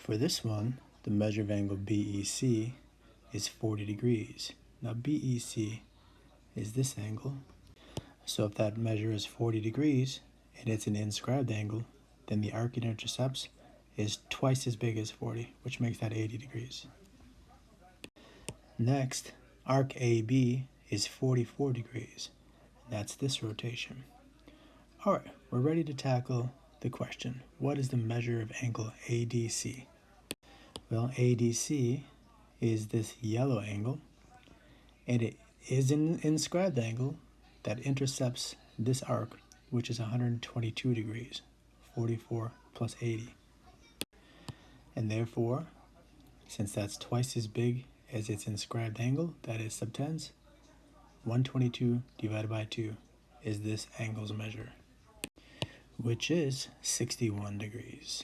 For this one, the measure of angle BEC is 40 degrees. Now BEC is this angle. So if that measure is 40 degrees and it's an inscribed angle, then the arc it intercepts is twice as big as 40, which makes that 80 degrees. Next, arc AB is 44 degrees. That's this rotation. Alright, we're ready to tackle the question. What is the measure of angle ADC? Well, ADC is this yellow angle, and it is an inscribed angle that intercepts this arc, which is 122 degrees, 44 plus 80. And therefore, since that's twice as big as its inscribed angle, that is subtends, 122 divided by 2 is this angle's measure, which is 61 degrees.